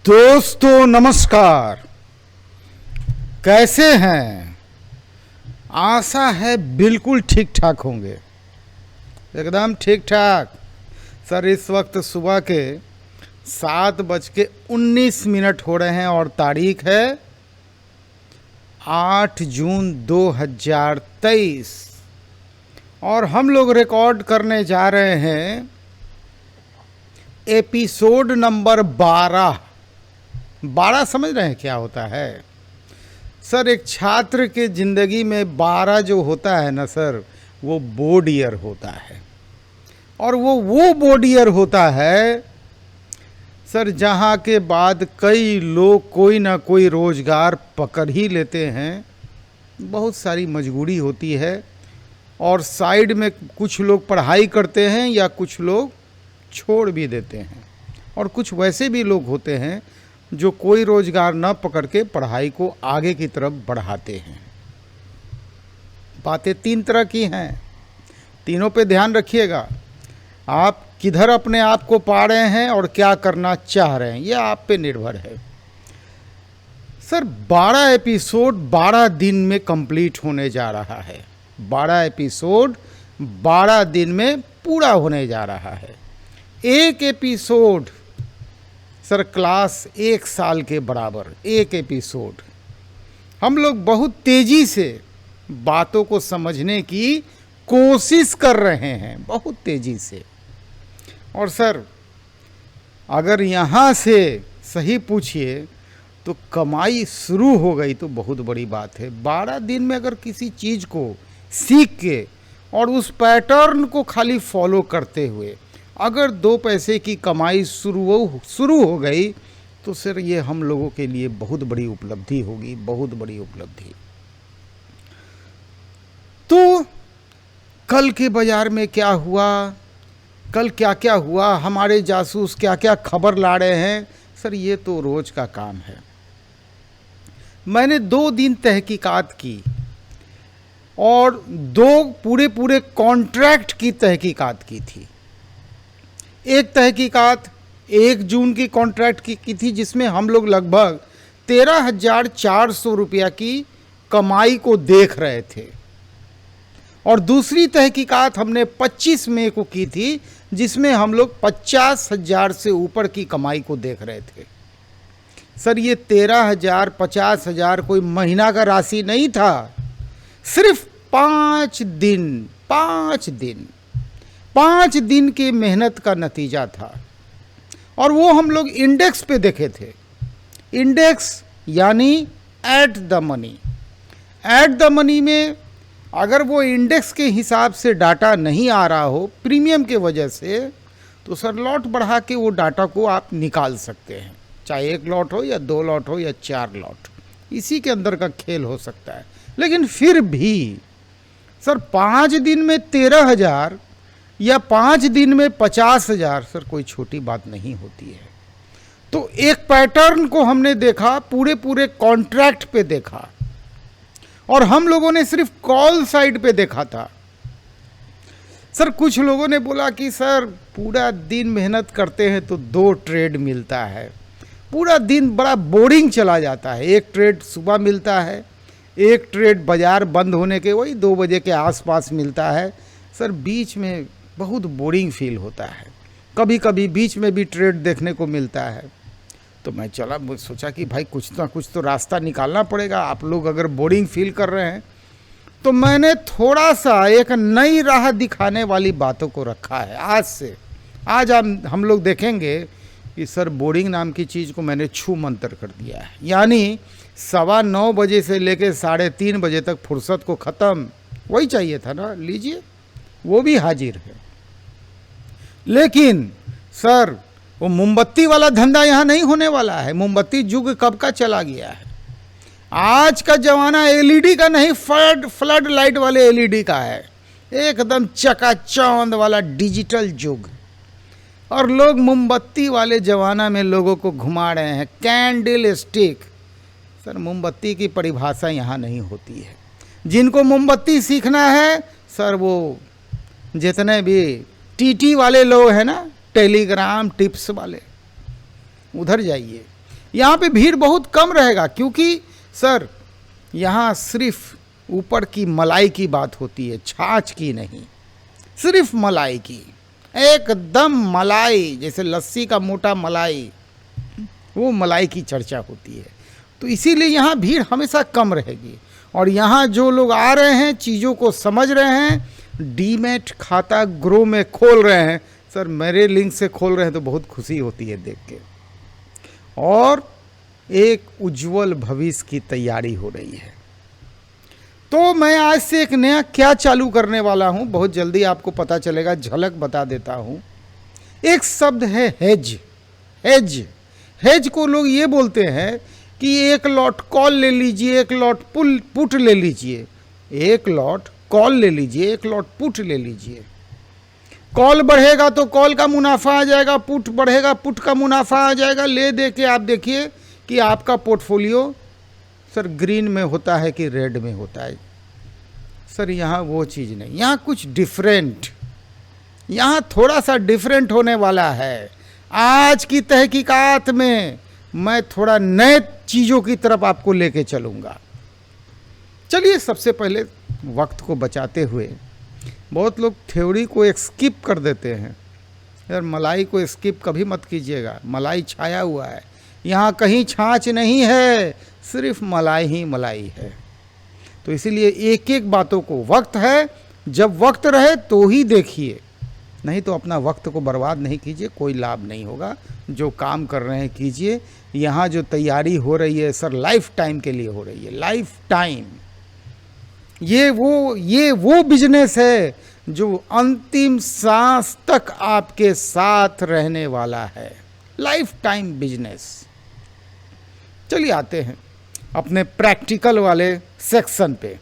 दोस्तों नमस्कार। कैसे हैं? आशा है बिल्कुल ठीक ठाक होंगे, एकदम ठीक ठाक। सर इस वक्त सुबह के 7:19 हो रहे हैं और तारीख है 8 जून 2023 और हम लोग रिकॉर्ड करने जा रहे हैं एपिसोड नंबर 12। 12 समझ रहे हैं क्या होता है? सर एक छात्र के ज़िंदगी में 12 जो होता है ना सर, वो बोर्ड ईयर होता है। और वो बोर्ड ईयर होता है सर जहाँ के बाद कई लोग कोई ना कोई रोज़गार पकड़ ही लेते हैं। बहुत सारी मजबूरी होती है और साइड में कुछ लोग पढ़ाई करते हैं या कुछ लोग छोड़ भी देते हैं, और कुछ वैसे भी लोग होते हैं जो कोई रोज़गार न पकड़ के पढ़ाई को आगे की तरफ बढ़ाते हैं। बातें तीन तरह की हैं, तीनों पे ध्यान रखिएगा। आप किधर अपने आप को पा रहे हैं और क्या करना चाह रहे हैं, यह आप पे निर्भर है। सर 12 एपिसोड 12 दिन में कंप्लीट होने जा रहा है। 12 एपिसोड 12 दिन में पूरा होने जा रहा है। एक एपिसोड सर क्लास 1 साल के बराबर। एक एपिसोड हम लोग बहुत तेज़ी से बातों को समझने की कोशिश कर रहे हैं, बहुत तेज़ी से। और सर अगर यहाँ से सही पूछिए तो कमाई शुरू हो गई तो बहुत बड़ी बात है। 12 दिन में अगर किसी चीज़ को सीख के और उस पैटर्न को खाली फॉलो करते हुए अगर 2 पैसे की कमाई शुरू हो गई तो सर ये हम लोगों के लिए बहुत बड़ी उपलब्धि होगी, बहुत बड़ी उपलब्धि। तो कल के बाज़ार में क्या हुआ, कल क्या क्या हुआ, हमारे जासूस क्या क्या खबर ला रहे हैं, सर ये तो रोज़ का काम है। मैंने 2 दिन तहकीकात की और 2 पूरे कॉन्ट्रैक्ट की तहकीकात की थी। एक तहकीकात 1 जून की कॉन्ट्रैक्ट की थी जिसमें हम लोग लगभग 13,400 रुपया की कमाई को देख रहे थे, और दूसरी तहकीकात हमने 25 मई को की थी जिसमें हम लोग 50,000 से ऊपर की कमाई को देख रहे थे। सर ये 13,000 50,000 कोई महीना का राशि नहीं था, सिर्फ 5 दिन की मेहनत का नतीजा था। और वो हम लोग इंडेक्स पे देखे थे। इंडेक्स यानी at the money. At the money में अगर वो इंडेक्स के हिसाब से डाटा नहीं आ रहा हो प्रीमियम के वजह से, तो सर लॉट बढ़ा के वो डाटा को आप निकाल सकते हैं, चाहे 1 लॉट हो या 2 लॉट हो या 4 लॉट, इसी के अंदर का खेल हो सकता है। लेकिन फिर भी सर 5 दिन में 13,000 या 5 दिन में 50,000 सर कोई छोटी बात नहीं होती है। तो एक पैटर्न को हमने देखा, पूरे कॉन्ट्रैक्ट पे देखा, और हम लोगों ने सिर्फ कॉल साइड पे देखा था। सर कुछ लोगों ने बोला कि सर पूरा दिन मेहनत करते हैं तो 2 ट्रेड मिलता है, पूरा दिन बड़ा बोरिंग चला जाता है। 1 ट्रेड सुबह मिलता है, 1 ट्रेड बाज़ार बंद होने के वही 2 बजे के आसपास मिलता है। सर बीच में बहुत बोरिंग फील होता है, कभी कभी बीच में भी ट्रेड देखने को मिलता है। तो मैं सोचा कि भाई कुछ ना कुछ तो रास्ता निकालना पड़ेगा। आप लोग अगर बोरिंग फील कर रहे हैं तो मैंने थोड़ा सा एक नई राह दिखाने वाली बातों को रखा है। आज हम लोग देखेंगे कि सर बोरिंग नाम की चीज़ को मैंने छू मंतर कर दिया है, यानी 9:15 बजे से लेकर 3:30 बजे तक फुर्सत को ख़त्म। वही चाहिए था ना, लीजिए वो भी हाजिर है। लेकिन सर वो मोमबत्ती वाला धंधा यहाँ नहीं होने वाला है। मोमबत्ती युग कब का चला गया है। आज का ज़माना एलईडी का नहीं, फ्लड लाइट वाले एलईडी का है, एकदम चकाचौंध वाला डिजिटल युग। और लोग मोमबत्ती वाले ज़माना में लोगों को घुमा रहे हैं, कैंडल स्टिक। सर मोमबत्ती की परिभाषा यहाँ नहीं होती है। जिनको मोमबत्ती सीखना है सर वो जितने भी टीटी वाले लोग हैं ना, टेलीग्राम टिप्स वाले, उधर जाइए। यहाँ पे भीड़ बहुत कम रहेगा, क्योंकि सर यहाँ सिर्फ ऊपर की मलाई की बात होती है, छाछ की नहीं, सिर्फ मलाई की, एकदम मलाई, जैसे लस्सी का मोटा मलाई, वो मलाई की चर्चा होती है। तो इसीलिए यहाँ भीड़ हमेशा कम रहेगी। और यहाँ जो लोग आ रहे हैं, चीज़ों को समझ रहे हैं, डीमैट खाता ग्रो में खोल रहे हैं, सर मेरे लिंक से खोल रहे हैं तो बहुत खुशी होती है देख के, और एक उज्जवल भविष्य की तैयारी हो रही है। तो मैं आज से एक नया क्या चालू करने वाला हूँ, बहुत जल्दी आपको पता चलेगा, झलक बता देता हूँ। एक शब्द है हेज। हेज हेज को लोग ये बोलते हैं कि एक लॉट कॉल ले लीजिए, एक लॉट पुट ले लीजिए, एक लॉट कॉल ले लीजिए, एक लॉट पुट ले लीजिए। कॉल बढ़ेगा तो कॉल का मुनाफा आ जाएगा, पुट बढ़ेगा पुट का मुनाफा आ जाएगा। ले दे के आप देखिए कि आपका पोर्टफोलियो सर ग्रीन में होता है कि रेड में होता है। सर यहाँ वो चीज़ नहीं, यहाँ कुछ डिफरेंट, यहाँ थोड़ा सा डिफरेंट होने वाला है। आज की तहकीकात में मैं थोड़ा नए चीज़ों की तरफ आपको लेके चलूँगा। चलिए, सबसे पहले वक्त को बचाते हुए, बहुत लोग थ्योरी को स्किप कर देते हैं। यार मलाई को स्किप कभी मत कीजिएगा, मलाई छाया हुआ है, यहाँ कहीं छाछ नहीं है, सिर्फ मलाई ही मलाई है। तो इसीलिए एक एक बातों को, वक्त है, जब वक्त रहे तो ही देखिए, नहीं तो अपना वक्त को बर्बाद नहीं कीजिए, कोई लाभ नहीं होगा। जो काम कर रहे हैं कीजिए। यहाँ जो तैयारी हो रही है सर लाइफ टाइम के लिए हो रही है, लाइफ टाइम। ये वो बिजनेस है जो अंतिम सांस तक आपके साथ रहने वाला है, लाइफ टाइम बिजनेस। चलिए आते हैं अपने प्रैक्टिकल वाले सेक्शन पे।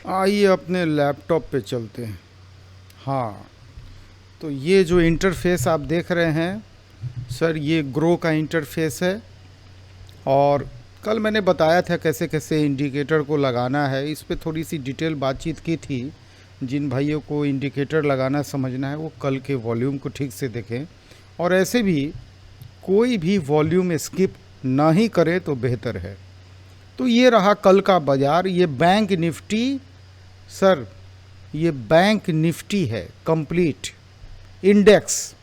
आइए अपने लैपटॉप पे चलते हैं। हाँ, तो ये जो इंटरफेस आप देख रहे हैं सर, ये ग्रो का इंटरफेस है। और कल मैंने बताया था कैसे कैसे इंडिकेटर को लगाना है, इस पे थोड़ी सी डिटेल बातचीत की थी। जिन भाइयों को इंडिकेटर लगाना समझना है वो कल के वॉल्यूम को ठीक से देखें, और ऐसे भी कोई भी वॉल्यूम स्किप ना ही करें तो बेहतर है। तो ये रहा कल का बाज़ार। ये बैंक निफ्टी, सर ये बैंक निफ्टी है, कंप्लीट इंडेक्स,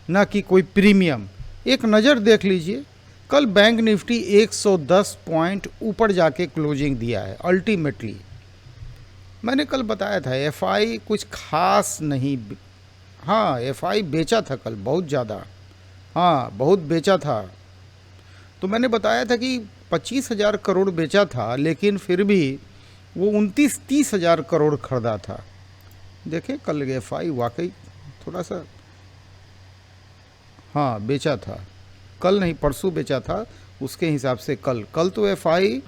ना कि कोई प्रीमियम। एक नज़र देख लीजिए, कल बैंक निफ्टी 110 पॉइंट ऊपर जाके क्लोजिंग दिया है अल्टीमेटली। मैंने कल बताया था एफआई कुछ खास नहीं, हाँ एफआई बेचा था कल बहुत ज़्यादा, हाँ बहुत बेचा था। तो मैंने बताया था कि 25,000 करोड़ बेचा था, लेकिन फिर भी वो 29-30 हज़ार करोड़ खरीदा था। देखें कल एफआई वाकई थोड़ा सा, हाँ बेचा था, कल नहीं परसों बेचा था, उसके हिसाब से कल तो एफआई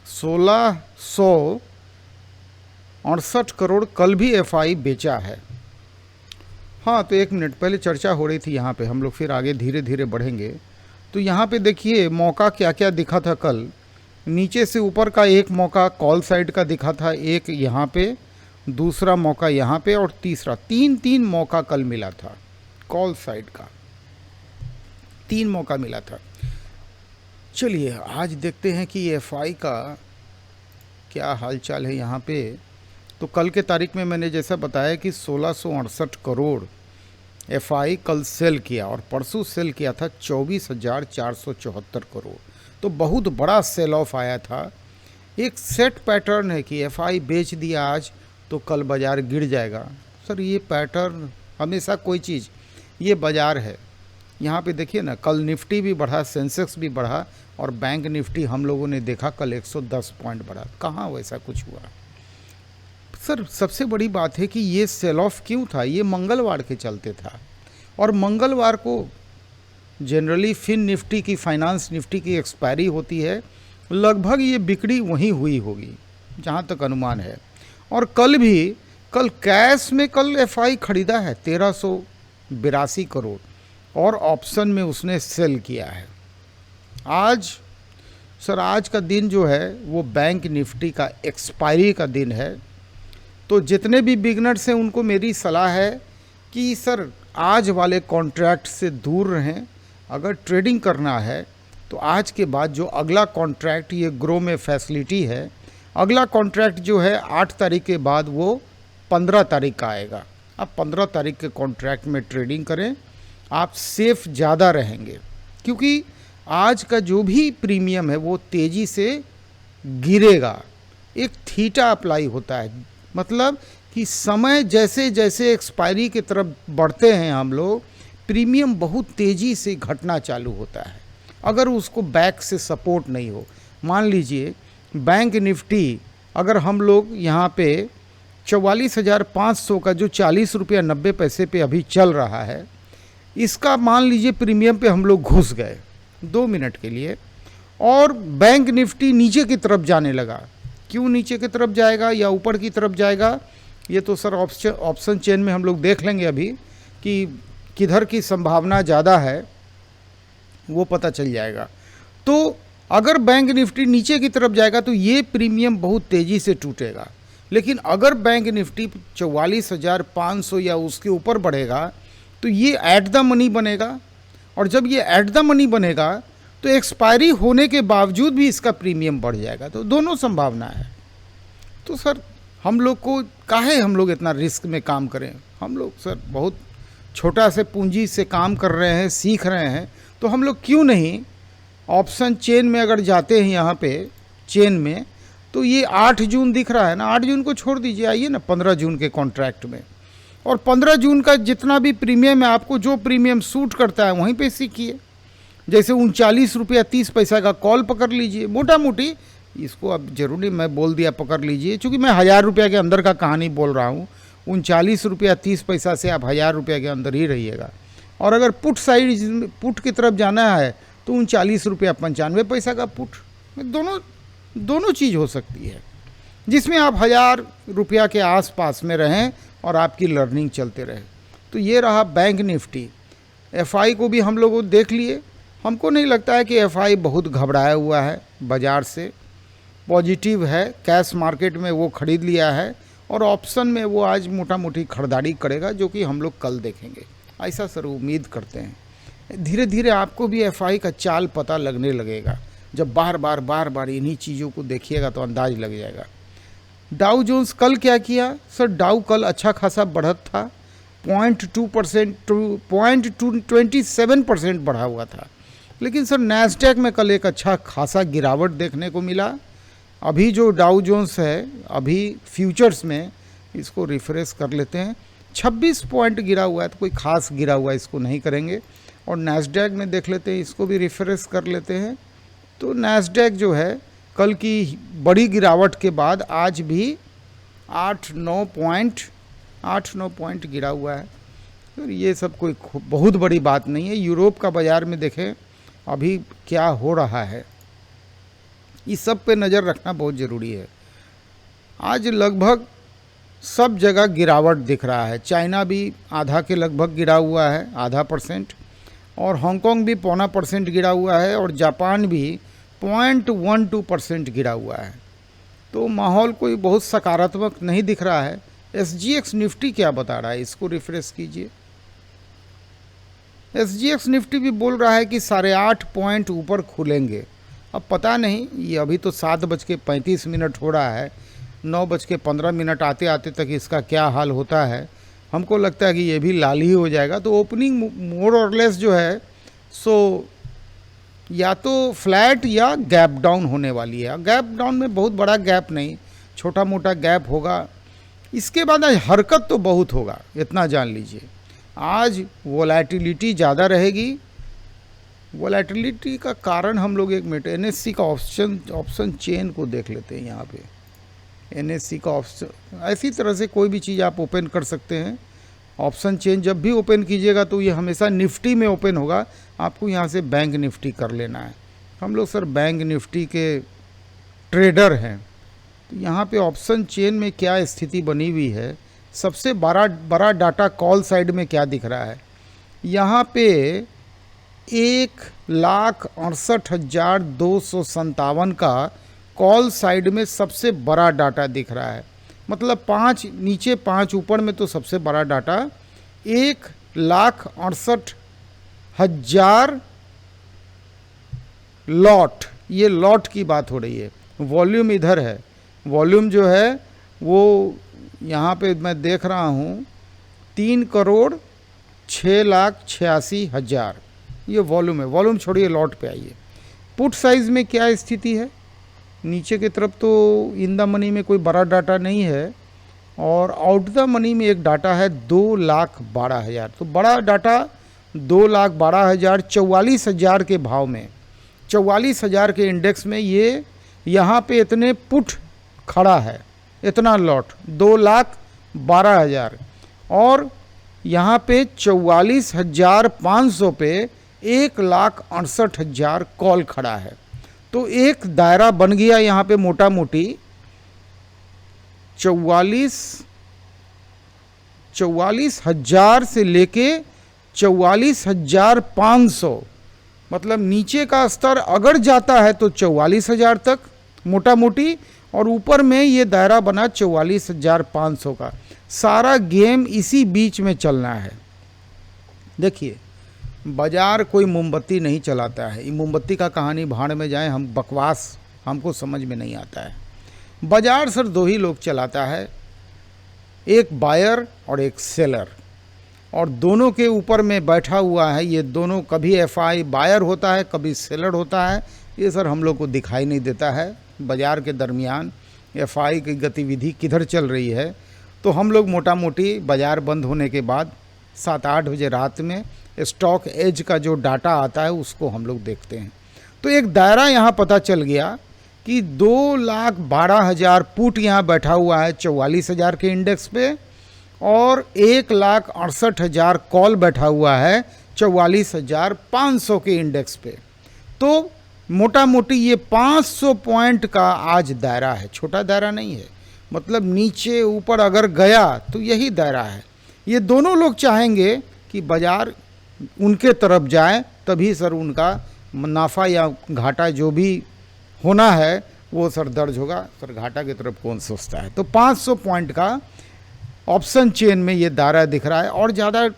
1668 करोड़ कल भी एफआई बेचा है। हाँ, तो एक मिनट पहले चर्चा हो रही थी यहाँ पे, हम लोग फिर आगे धीरे धीरे बढ़ेंगे। तो यहाँ पे देखिए मौका क्या क्या दिखा था कल। नीचे से ऊपर का एक मौका कॉल साइड का दिखा था, एक यहाँ पे, दूसरा मौका यहाँ पे, और तीसरा, तीन मौका कल मिला था कॉल साइड का, 3 मौका मिला था। चलिए आज देखते हैं कि एफआई का क्या हालचाल है यहाँ पे। तो कल के तारीख में मैंने जैसा बताया कि 1668 करोड़ एफआई कल सेल किया, और परसों सेल किया था 24,474 करोड़। तो बहुत बड़ा सेल ऑफ आया था। एक सेट पैटर्न है कि एफआई बेच दिया आज तो कल बाज़ार गिर जाएगा। सर ये पैटर्न हमेशा, कोई चीज़, ये बाज़ार है। यहाँ पे देखिए ना, कल निफ्टी भी बढ़ा, सेंसेक्स भी बढ़ा, और बैंक निफ्टी हम लोगों ने देखा कल 110 पॉइंट बढ़ा। कहाँ वैसा कुछ हुआ सर? सबसे बड़ी बात है कि ये सेल ऑफ क्यों था, ये मंगलवार के चलते था, और मंगलवार को जनरली फिन निफ्टी की, फाइनेंस निफ्टी की एक्सपायरी होती है। लगभग ये बिक्री वहीं हुई होगी जहाँ तक अनुमान है। और कल कैश में कल एफआई खरीदा है 1382 करोड़, और ऑप्शन में उसने सेल किया है। आज सर, आज का दिन जो है वो बैंक निफ्टी का एक्सपायरी का दिन है। तो जितने भी बिगनर्स हैं उनको मेरी सलाह है कि सर आज वाले कॉन्ट्रैक्ट से दूर रहें। अगर ट्रेडिंग करना है तो आज के बाद जो अगला कॉन्ट्रैक्ट ये ग्रो में फैसिलिटी है, अगला कॉन्ट्रैक्ट जो है 8 तारीख के बाद वो 15 तारीख का आएगा। आप 15 तारीख के कॉन्ट्रैक्ट में ट्रेडिंग करें, आप सेफ ज़्यादा रहेंगे, क्योंकि आज का जो भी प्रीमियम है वो तेज़ी से गिरेगा। एक थीटा अप्लाई होता है, मतलब कि समय जैसे जैसे एक्सपायरी की तरफ बढ़ते हैं हम लोग, प्रीमियम बहुत तेज़ी से घटना चालू होता है अगर उसको बैक से सपोर्ट नहीं हो। मान लीजिए बैंक निफ्टी अगर हम लोग यहाँ पे 44,500 का जो 40 रुपया 90 पैसे पे अभी चल रहा है, इसका मान लीजिए प्रीमियम पे हम लोग घुस गए 2 मिनट के लिए और बैंक निफ्टी नीचे की तरफ जाने लगा। क्यों नीचे की तरफ जाएगा या ऊपर की तरफ जाएगा, ये तो सर ऑप्शन चेन में हम लोग देख लेंगे अभी कि किधर की संभावना ज़्यादा है, वो पता चल जाएगा। तो अगर बैंक निफ्टी नीचे की तरफ जाएगा तो ये प्रीमियम बहुत तेज़ी से टूटेगा, लेकिन अगर बैंक निफ्टी 44,500 या उसके ऊपर बढ़ेगा तो ये एट द मनी बनेगा, और जब ये एट द मनी बनेगा तो एक्सपायरी होने के बावजूद भी इसका प्रीमियम बढ़ जाएगा। तो दोनों संभावना है। तो सर हम लोग को काहे हम लोग इतना रिस्क में काम करें, हम लोग सर बहुत छोटा से पूंजी से काम कर रहे हैं, सीख रहे हैं, तो हम लोग क्यों नहीं ऑप्शन चेन में अगर जाते हैं यहाँ पे चेन में, तो ये 8 जून दिख रहा है ना, 8 जून को छोड़ दीजिए, आइए ना 15 जून के कॉन्ट्रैक्ट में, और 15 जून का जितना भी प्रीमियम है, आपको जो प्रीमियम सूट करता है वहीं पे सीखिए। जैसे 39 रुपया 30 पैसा का कॉल पकड़ लीजिए, मोटा मोटी, इसको अब जरूरी मैं बोल दिया पकड़ लीजिए, चूँकि मैं 1000 रुपया के अंदर का कहानी बोल रहा हूँ। 39 रुपया 30 पैसा से आप 1000 रुपया के अंदर ही रहिएगा। और अगर पुट साइड पुट की तरफ जाना है तो 39 रुपया 95 पैसा का पुट, दोनों चीज़ हो सकती है, जिसमें आप 1000 रुपया के आसपास में रहें और आपकी लर्निंग चलते रहे। तो ये रहा बैंक निफ्टी। एफआई को भी हम लोग देख लिए, हमको नहीं लगता है कि एफआई बहुत घबराया हुआ है, बाज़ार से पॉजिटिव है, कैश मार्केट में वो ख़रीद लिया है और ऑप्शन में वो आज मोटा मोटी खरीदारी करेगा, जो कि हम लोग कल देखेंगे, ऐसा सर उम्मीद करते हैं। धीरे धीरे आपको भी एफआई का चाल पता लगने लगेगा, जब बार बार इन्हीं चीज़ों को देखिएगा तो अंदाज लग जाएगा। डाउ जोन्स कल क्या किया सर, डाउ कल अच्छा खासा बढ़त था, 0.2% 0.27% बढ़ा हुआ था, लेकिन सर नैस्डैक में कल एक अच्छा खासा गिरावट देखने को मिला। अभी जो डाउ जोन्स है अभी फ्यूचर्स में, इसको रिफ्रेश कर लेते हैं, 26 पॉइंट गिरा हुआ है, तो कोई खास गिरा हुआ है इसको नहीं करेंगे। और नैस्डैक में देख लेते हैं, इसको भी रिफ्रेश कर लेते हैं। तो नैस्डैक जो है कल की बड़ी गिरावट के बाद आज भी 8-9 पॉइंट गिरा हुआ है। तो ये सब कोई बहुत बड़ी बात नहीं है। यूरोप का बाज़ार में देखें अभी क्या हो रहा है, इस सब पे नज़र रखना बहुत ज़रूरी है। आज लगभग सब जगह गिरावट दिख रहा है। चाइना भी आधा के लगभग गिरा हुआ है, 0.5%, और हांगकांग भी 0.25% गिरा हुआ है, और जापान भी 0.12% गिरा हुआ है। तो माहौल कोई बहुत सकारात्मक नहीं दिख रहा है। SGX निफ्टी क्या बता रहा है, इसको रिफ्रेश कीजिए। SGX निफ्टी भी बोल रहा है कि 8.5 पॉइंट ऊपर खुलेंगे। अब पता नहीं, ये अभी तो 7:35 हो रहा है, 9:15 आते आते तक इसका क्या हाल होता है। हमको लगता है कि ये भी लाल ही हो जाएगा। तो ओपनिंग मोर और लेस जो है सो या तो फ्लैट या गैप डाउन होने वाली है। गैप डाउन में बहुत बड़ा गैप नहीं, छोटा मोटा गैप होगा। इसके बाद आज हरकत तो बहुत होगा, इतना जान लीजिए। आज वोलेटिलिटी ज़्यादा रहेगी। वोलेटिलिटी का कारण हम लोग एक मिनट NSE का ऑप्शन चेन को देख लेते हैं। यहाँ पे NSE का ऑप्शन, ऐसी तरह से कोई भी चीज़ आप ओपन कर सकते हैं। ऑप्शन चेन जब भी ओपन कीजिएगा तो ये हमेशा निफ्टी में ओपन होगा। आपको यहाँ से बैंक निफ्टी कर लेना है। हम लोग सर बैंक निफ्टी के ट्रेडर हैं। तो यहाँ पे ऑप्शन चेन में क्या स्थिति बनी हुई है, सबसे बड़ा डाटा कॉल साइड में क्या दिख रहा है, यहाँ पे 1,68,257 का कॉल साइड में सबसे बड़ा डाटा दिख रहा है। मतलब 5 नीचे 5 ऊपर में तो सबसे बड़ा डाटा 1,68,000 लॉट, ये लॉट की बात हो रही है, वॉल्यूम इधर है, वॉल्यूम जो है वो यहाँ पे मैं देख रहा हूँ 3,06,86,000 ये वॉल्यूम है। वॉल्यूम छोड़िए, लॉट पे आइए। पुट साइज में क्या स्थिति है, नीचे की तरफ तो इन द मनी में कोई बड़ा डाटा नहीं है, और आउट द मनी में एक डाटा है 2,12,000। तो बड़ा डाटा 2,12,000 44,000 के भाव में, 44,000 के इंडेक्स में ये यहाँ पे इतने पुट खड़ा है, इतना लॉट 2,12,000, और यहाँ पे 44,500 पे 1,68,000 कॉल खड़ा है। तो एक दायरा बन गया यहाँ पे मोटा मोटी 44,000 से लेके 44,500, मतलब नीचे का स्तर अगर जाता है तो 44,000 तक मोटा मोटी, और ऊपर में ये दायरा बना 44,500 का। सारा गेम इसी बीच में चलना है। देखिए, बाजार कोई मोमबत्ती नहीं चलाता है, ये मोमबत्ती का कहानी भाड़ में जाए, हम बकवास हमको समझ में नहीं आता है। बाजार सर दो ही लोग चलाता है, एक बायर और एक सेलर, और दोनों के ऊपर में बैठा हुआ है ये दोनों, कभी एफआई बायर होता है, कभी सेलर होता है। ये सर हम लोग को दिखाई नहीं देता है बाज़ार के दरमियान एफआई की गतिविधि किधर चल रही है। तो हम लोग मोटा मोटी बाज़ार बंद होने के बाद 7-8 बजे रात में स्टॉक एज का जो डाटा आता है उसको हम लोग देखते हैं। तो एक दायरा यहाँ पता चल गया कि 2,12,000 पुट यहाँ बैठा हुआ है 44,000 के इंडेक्स पे, और 1,68,000 कॉल बैठा हुआ है 44,500 के इंडेक्स पे। तो मोटा मोटी ये 500 पॉइंट का आज दायरा है, छोटा दायरा नहीं है, मतलब नीचे ऊपर अगर गया तो यही दायरा है। ये दोनों लोग चाहेंगे कि बाज़ार उनके तरफ जाए, तभी सर उनका मुनाफा या घाटा जो भी होना है वो सर दर्ज होगा। सर घाटा की तरफ कौन सोचता है। तो 500 पॉइंट का ऑप्शन चेन में ये दायरा दिख रहा है, और ज़्यादा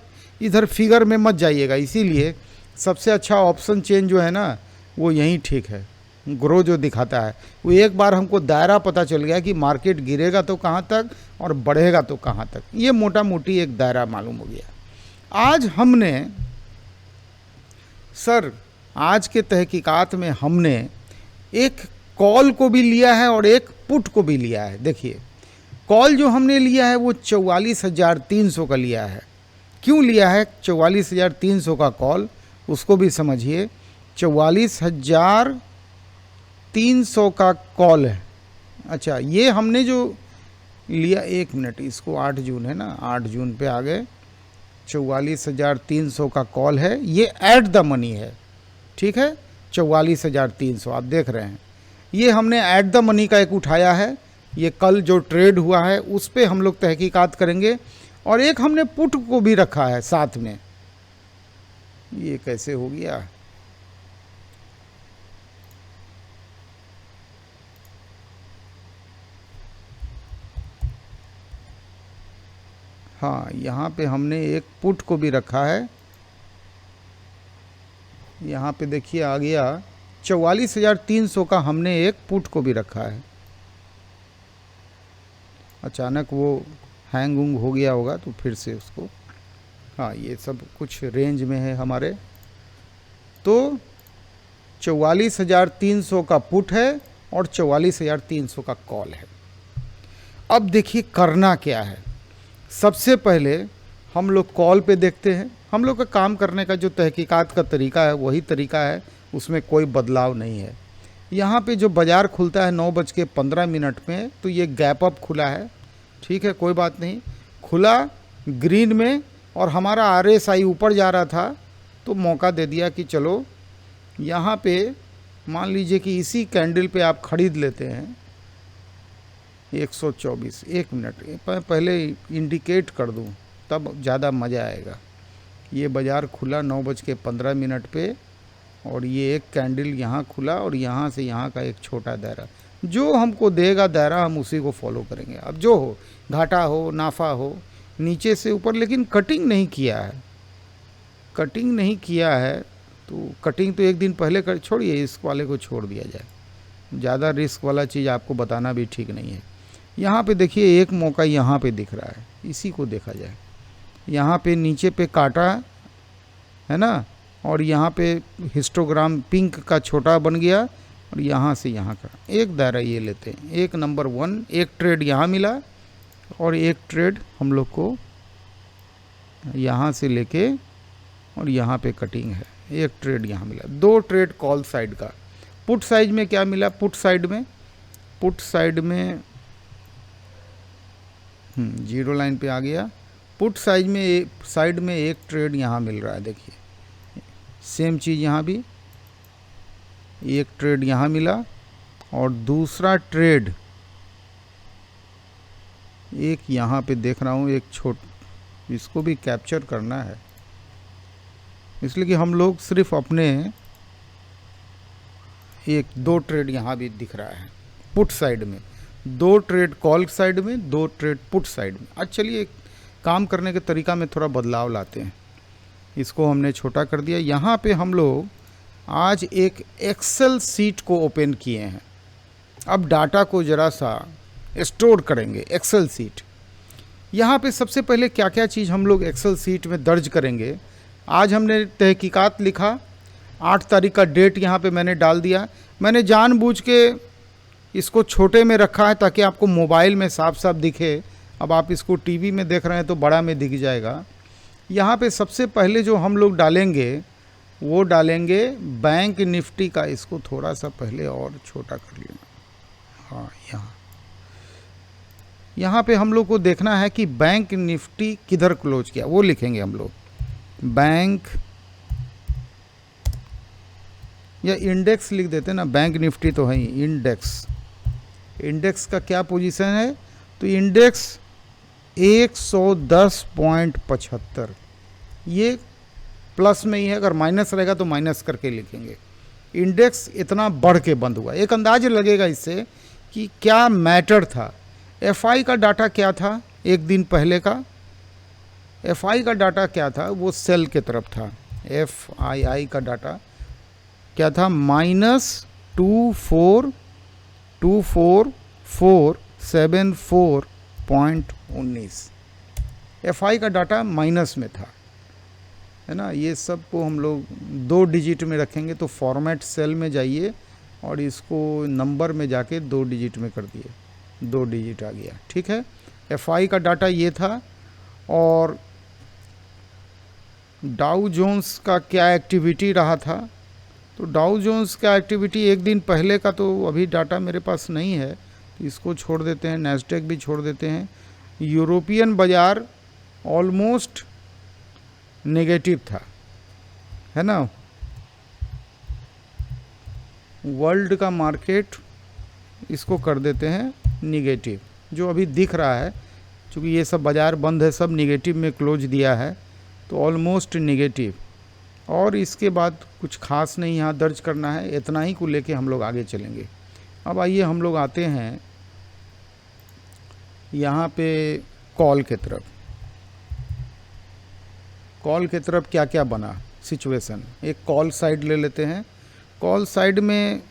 इधर फिगर में मत जाइएगा। इसीलिए सबसे अच्छा ऑप्शन चेन जो है ना वो यहीं ठीक है, ग्रो जो दिखाता है वो। एक बार हमको दायरा पता चल गया कि मार्केट गिरेगा तो कहाँ तक और बढ़ेगा तो कहाँ तक, ये मोटा मोटी एक दायरा मालूम हो गया। आज हमने सर आज के तहकीकात में हमने एक कॉल को भी लिया है और एक पुट को भी लिया है। देखिए, कॉल जो हमने लिया है वो 44,300 का लिया है। क्यों लिया है 44,300 का कॉल, उसको भी समझिए। 44,300 का कॉल है। अच्छा, ये हमने जो लिया, 1 मिनट, इसको 8 जून है ना, 8 जून पे आ गए। 44,300 का कॉल है, ये एट द मनी है, ठीक है। 44,300 आप देख रहे हैं, ये हमने एट द मनी का एक उठाया है। ये कल जो ट्रेड हुआ है उस पे हम लोग तहकीकात करेंगे, और एक हमने पुट को भी रखा है साथ में। ये कैसे हो गया, हाँ, यहाँ पे हमने एक पुट को भी रखा है। यहाँ पे देखिए आ गया 44,300 का हमने एक पुट को भी रखा है। अचानक वो हैंग उंग हो गया होगा तो फिर से उसको, हाँ, ये सब कुछ रेंज में है हमारे। तो 44,300 का पुट है और 44,300 का कॉल है। अब देखिए करना क्या है। सबसे पहले हम लोग कॉल पे देखते हैं। हम लोग का काम करने का जो तहकीकात का तरीका है वही तरीका है, उसमें कोई बदलाव नहीं है। यहाँ पे जो बाज़ार खुलता है 9:15 में, तो ये गैप अप खुला है, ठीक है, कोई बात नहीं, खुला ग्रीन में, और हमारा RSI ऊपर जा रहा था तो मौका दे दिया कि चलो यहाँ पे मान लीजिए कि इसी कैंडल पे आप ख़रीद लेते हैं 124। 1 मिनट पहले इंडिकेट कर दूँ तब ज़्यादा मज़ा आएगा। ये बाज़ार खुला 9:15 पे, और ये एक कैंडल यहाँ खुला, और यहाँ से यहाँ का एक छोटा दायरा, जो हमको देगा दायरा हम उसी को फॉलो करेंगे। अब जो हो, घाटा हो नाफा हो, नीचे से ऊपर, लेकिन कटिंग नहीं किया है, कटिंग नहीं किया है तो कटिंग तो एक दिन पहले कर छोड़िए, इस वाले को छोड़ दिया जाए, ज़्यादा रिस्क वाला चीज़ आपको बताना भी ठीक नहीं है। यहाँ पे देखिए एक मौका यहाँ पे दिख रहा है, इसी को देखा जाए। यहाँ पे नीचे पे काटा है ना, और यहाँ पे हिस्टोग्राम पिंक का छोटा बन गया, और यहाँ से यहाँ का एक दायरा ये लेते हैं। एक नंबर 1 एक ट्रेड यहाँ मिला, और एक ट्रेड हम लोग को यहाँ से लेके और यहाँ पे कटिंग है, एक ट्रेड यहाँ मिला। 2 ट्रेड कॉल साइड का। पुट साइड में क्या मिला? पुट साइड में जीरो लाइन पे आ गया। पुट साइड में एक ट्रेड यहाँ मिल रहा है, देखिए सेम चीज़ यहाँ भी एक ट्रेड यहाँ मिला, और दूसरा ट्रेड एक यहाँ पे देख रहा हूँ, एक इसको भी कैप्चर करना है, इसलिए कि हम लोग सिर्फ अपने 1-2 ट्रेड यहाँ भी दिख रहा है पुट साइड में, 2 ट्रेड कॉल साइड में, 2 ट्रेड पुट साइड में। आज चलिए काम करने के तरीका में थोड़ा बदलाव लाते हैं। इसको हमने छोटा कर दिया। यहाँ पे हम लोग आज एक एक्सेल सीट को ओपन किए हैं। अब डाटा को ज़रा सा स्टोर करेंगे एक्सेल सीट। यहाँ पे सबसे पहले क्या क्या चीज़ हम लोग एक्सेल सीट में दर्ज करेंगे। आज हमने तहकीकात लिखा, 8 तारीख का डेट यहाँ पे मैंने डाल दिया। मैंने जानबूझ के इसको छोटे में रखा है ताकि आपको मोबाइल में साफ साफ दिखे। अब आप इसको टीवी में देख रहे हैं तो बड़ा में दिख जाएगा। यहाँ पे सबसे पहले जो हम लोग डालेंगे वो डालेंगे बैंक निफ्टी का। इसको थोड़ा सा पहले और छोटा कर लेना। हाँ, यहाँ पे हम लोग को देखना है कि बैंक निफ्टी किधर क्लोज किया, वो लिखेंगे हम लोग। बैंक या इंडेक्स लिख देते हैं ना, बैंक निफ्टी तो है ही। इंडेक्स का क्या पोजीशन है? तो इंडेक्स 110.75, ये प्लस में ही है। अगर माइनस रहेगा तो माइनस करके लिखेंगे। इंडेक्स इतना बढ़ के बंद हुआ। एक अंदाज लगेगा इससे कि क्या मैटर था। एफआई का डाटा क्या था एक दिन पहले का? एफआई का डाटा क्या था? वो सेल के तरफ था। एफआईआई का डाटा क्या था? -24474.19। एफआई का डाटा माइनस में था, है ना। ये सब को हम लोग 2 डिजिट में रखेंगे। तो फॉर्मेट सेल में जाइए और इसको नंबर में जाके 2 डिजिट में कर दिए, 2 डिजिट आ गया। ठीक है, एफआई का डाटा ये था। और डाउ जोन्स का क्या एक्टिविटी रहा था? तो डाउ जोन्स का एक्टिविटी एक दिन पहले का तो अभी डाटा मेरे पास नहीं है, तो इसको छोड़ देते हैं। नैस्डैक भी छोड़ देते हैं। यूरोपियन बाज़ार ऑलमोस्ट नेगेटिव था, है ना। वर्ल्ड का मार्केट इसको कर देते हैं निगेटिव, जो अभी दिख रहा है। क्योंकि ये सब बाज़ार बंद है, सब निगेटिव में क्लोज दिया है, तो ऑलमोस्ट निगेटिव। और इसके बाद कुछ खास नहीं यहाँ दर्ज करना है। इतना ही को लेके हम लोग आगे चलेंगे। अब आइए हम लोग आते हैं यहाँ पे कॉल के तरफ। कॉल के तरफ क्या क्या बना सिचुएशन। एक कॉल साइड ले लेते हैं। कॉल साइड में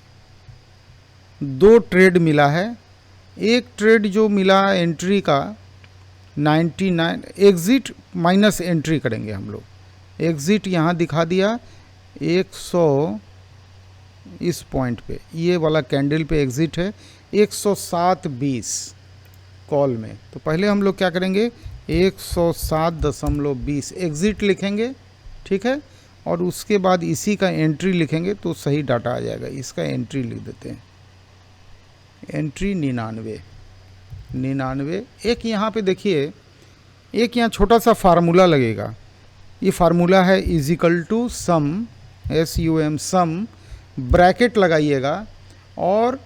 2 ट्रेड मिला है। एक ट्रेड जो मिला एंट्री का 99, एग्ज़िट माइनस एंट्री करेंगे हम लोग। एग्ज़िट यहाँ दिखा दिया 100, इस पॉइंट पे, ये वाला कैंडल पे एग्ज़िट है 107.20 कॉल में। तो पहले हम लोग क्या करेंगे, 107.20 एग्ज़िट लिखेंगे। ठीक है, और उसके बाद इसी का एंट्री लिखेंगे तो सही डाटा आ जाएगा। इसका एंट्री लिख देते हैं, एंट्री 99। एक यहाँ पे देखिए, एक यहाँ छोटा सा फार्मूला लगेगा। ये फार्मूला है = सम, SUM सम, ब्रैकेट लगाइएगा और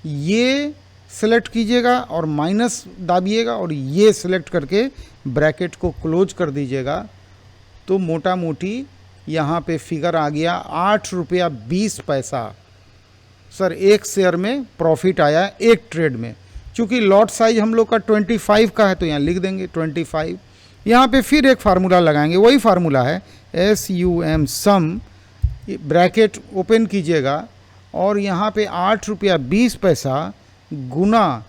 ये सेलेक्ट कीजिएगा और माइनस दाबिएगा और ये सेलेक्ट करके ब्रैकेट को क्लोज कर दीजिएगा। तो मोटा मोटी यहाँ पे फिगर आ गया 8 रुपया 20 पैसा। सर एक शेयर में प्रॉफिट आया एक ट्रेड में। चूँकि लॉट साइज हम लोग का 25 का है तो यहाँ लिख देंगे 25। यहाँ पे फिर एक फार्मूला लगाएंगे, वही फार्मूला है SUM सम ब्रैकेट ओपन कीजिएगा और यहाँ पे 8 रुपया 20 पैसा गुना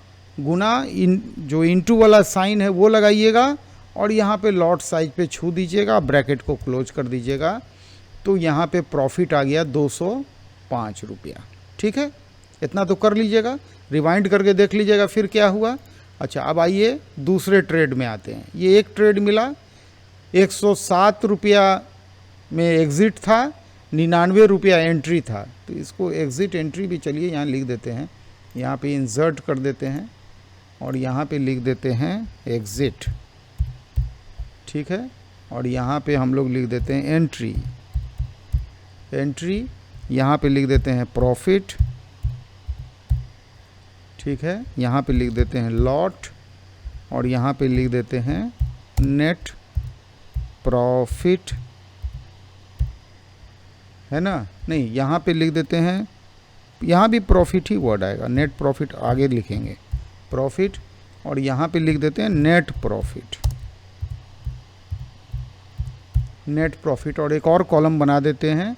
जो इंटू वाला साइन है वो लगाइएगा और यहाँ पे लॉट साइज पे छू दीजिएगा, ब्रैकेट को क्लोज कर दीजिएगा। तो यहाँ पे प्रॉफिट आ गया 205 रुपया। ठीक है, इतना तो कर लीजिएगा, रिवाइंड करके देख लीजिएगा फिर क्या हुआ। अच्छा, अब आइए दूसरे ट्रेड में आते हैं। ये एक ट्रेड मिला, 107 रुपया में एग्ज़िट था, 99 रुपया एंट्री था। तो इसको एग्ज़िट एंट्री भी चलिए यहाँ लिख देते हैं, यहाँ पे इंसर्ट कर देते हैं और यहाँ पे लिख देते हैं एग्ज़िट। ठीक है, और यहाँ पे हम लोग लिख देते हैं एंट्री, यहाँ पे लिख देते हैं प्रॉफिट। ठीक है, यहाँ पे लिख देते हैं लॉट और यहाँ पे लिख देते हैं नेट प्रॉफिट, है ना? नहीं, यहाँ पे लिख देते हैं, यहाँ भी प्रॉफिट ही वर्ड आएगा, नेट प्रॉफिट आगे लिखेंगे प्रॉफिट, और यहाँ पे लिख देते हैं नेट प्रॉफिट। और एक और कॉलम बना देते हैं,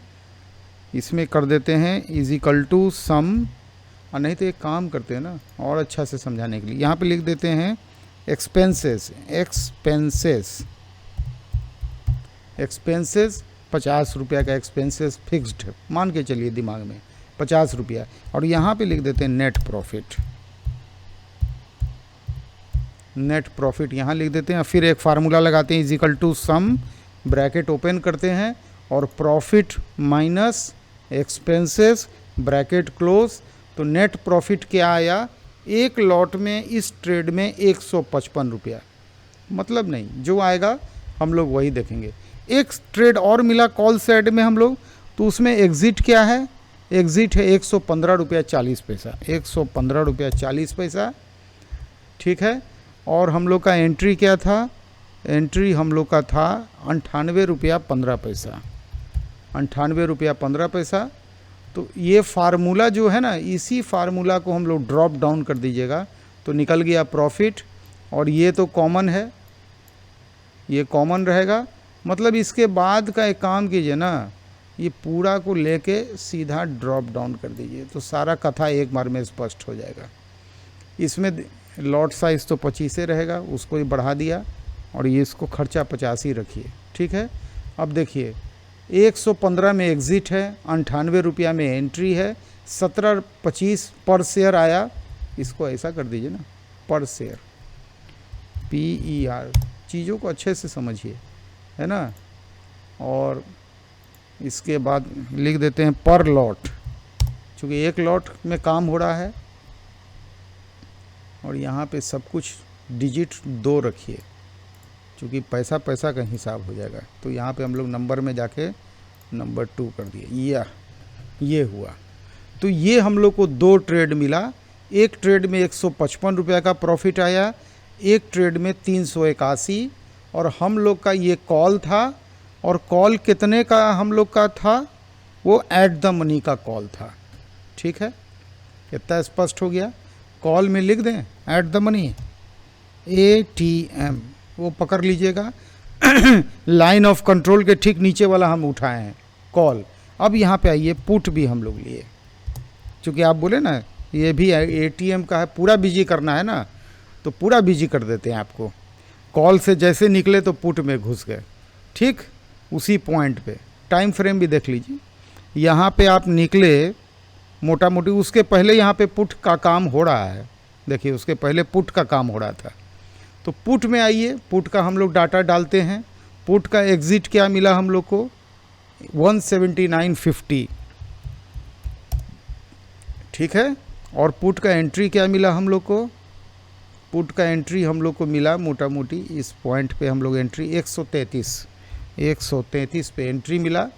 इसमें कर देते हैं इज इक्वल टू सम, और नहीं तो एक काम करते हैं ना और अच्छा से समझाने के लिए, यहाँ पे लिख देते हैं एक्सपेंसेस 50 रुपया का एक्सपेंसेस फिक्स्ड है, मान के चलिए दिमाग में 50 रुपया, और यहाँ पे लिख देते हैं नेट प्रॉफिट यहाँ लिख देते हैं। फिर एक फार्मूला लगाते हैं, is equal to sum, bracket open करते हैं और profit minus expenses, bracket close. तो नेट प्रॉफिट क्या आया, एक लॉट में इस ट्रेड में 155 रुपया, मतलब नहीं, जो आएगा हम लोग वही देखेंगे। एक ट्रेड और मिला कॉल साइड में हम लोग, तो उसमें एग्ज़िट क्या है, एग्ज़िट है 115 रुपया 40 पैसा, 115 रुपया 40 पैसा। ठीक है, और हम लोग का एंट्री क्या था, एंट्री हम लोग का था 98 रुपया 15 पैसा, 98 रुपया 15 पैसा। तो ये फार्मूला जो है ना, इसी फार्मूला को हम लोग ड्रॉप डाउन कर दीजिएगा तो निकल गया प्रॉफिट। और ये तो कॉमन है, ये कॉमन रहेगा, मतलब इसके बाद का एक काम कीजिए ना, ये पूरा को लेके सीधा ड्रॉप डाउन कर दीजिए तो सारा कथा एक बार में स्पष्ट हो जाएगा। इसमें लॉट साइज़ तो 25 रहेगा, उसको ही बढ़ा दिया और ये इसको खर्चा 50 ही रखिए। ठीक है, अब देखिए 115 में एग्ज़िट है, 98 रुपया में एंट्री है, 17.25 पर शेयर आया, इसको ऐसा कर दीजिए ना, पर शेयर, PER, चीज़ों को अच्छे से समझिए, है ना। और इसके बाद लिख देते हैं पर लॉट, चूँकि एक लॉट में काम हो रहा है, और यहाँ पे सब कुछ डिजिट 2 रखिए, चूँकि पैसा का हिसाब हो जाएगा। तो यहाँ पे हम लोग नंबर में जाके नंबर 2 कर दिए, ये हुआ। तो ये हम लोग को 2 ट्रेड मिला, एक ट्रेड में 155 रुपया का प्रॉफिट आया, एक ट्रेड में 381, और हम लोग का ये कॉल था, और कॉल कितने का हम लोग का था, वो एट द मनी का कॉल था। ठीक है, इतना स्पष्ट हो गया। कॉल में लिख दें एट द मनी, ATM, वो पकड़ लीजिएगा लाइन ऑफ कंट्रोल के ठीक नीचे वाला हम उठाए हैं कॉल। अब यहाँ पे आइए, पुट भी हम लोग लिए, क्योंकि आप बोले ना ये भी ATM का है, पूरा बिजी करना है ना, तो पूरा बिजी कर देते हैं आपको। कॉल से जैसे निकले तो पुट में घुस गए, ठीक उसी पॉइंट पे। टाइम फ्रेम भी देख लीजिए, यहाँ पे आप निकले मोटा मोटी, उसके पहले यहाँ पे पुट का काम हो रहा है, देखिए उसके पहले पुट का काम हो रहा था। तो पुट में आइए, पुट का हम लोग डाटा डालते हैं। पुट का एग्ज़िट क्या मिला हम लोग को, 179.50, ठीक है। और पुट का एंट्री क्या मिला हम लोग को, पुट का एंट्री हम लोग को मिला मोटा मोटी इस पॉइंट पे हम लोग एंट्री 133 पे एंट्री मिला।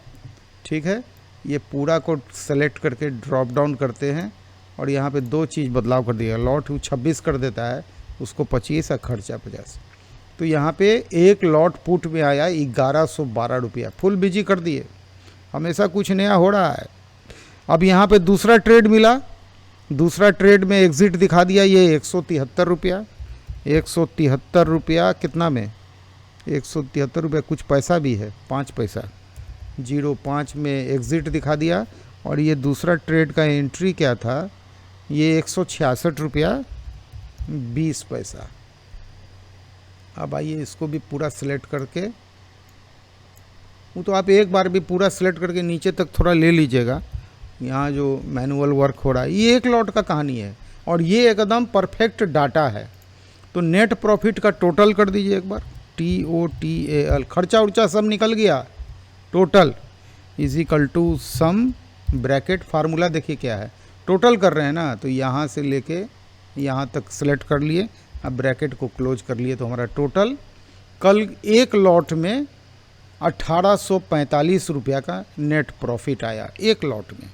ठीक है, ये पूरा को सेलेक्ट करके ड्रॉप डाउन करते हैं, और यहाँ पे 2 चीज़ बदलाव कर दिया, लॉट 26 कर देता है, उसको 25 और खर्चा 50। तो यहाँ पे एक लॉट पुट में आया 1112 रुपया, फुल बिजी कर दिए, हमेशा कुछ नया हो रहा है। अब यहाँ पे दूसरा ट्रेड मिला, दूसरा ट्रेड में एग्ज़िट दिखा दिया, ये 173 रुपया, 173 रुपया कितना में, 173 रुपया कुछ पैसा भी है, 5 पैसा, 05 में एग्ज़िट दिखा दिया। और ये दूसरा ट्रेड का एंट्री क्या था, ये 166 रुपया 20 पैसा। अब आइए इसको भी पूरा सिलेक्ट करके, वो तो आप एक बार भी पूरा सिलेक्ट करके नीचे तक थोड़ा ले लीजिएगा। यहाँ जो मैनुअल वर्क हो रहा है, ये एक लॉट का कहानी है और ये एकदम परफेक्ट डाटा है। तो नेट प्रॉफिट का टोटल कर दीजिए एक बार, TOTAL, खर्चा उर्चा सब निकल गया, total is equal to sum bracket, formula देखिए क्या है, टोटल कर रहे हैं ना, तो यहाँ से लेके यहाँ तक सेलेक्ट कर लिए, अब ब्रैकेट को क्लोज कर लिए, तो हमारा टोटल कल एक लॉट में 1845 रुपया का नेट प्रॉफिट आया एक लॉट में।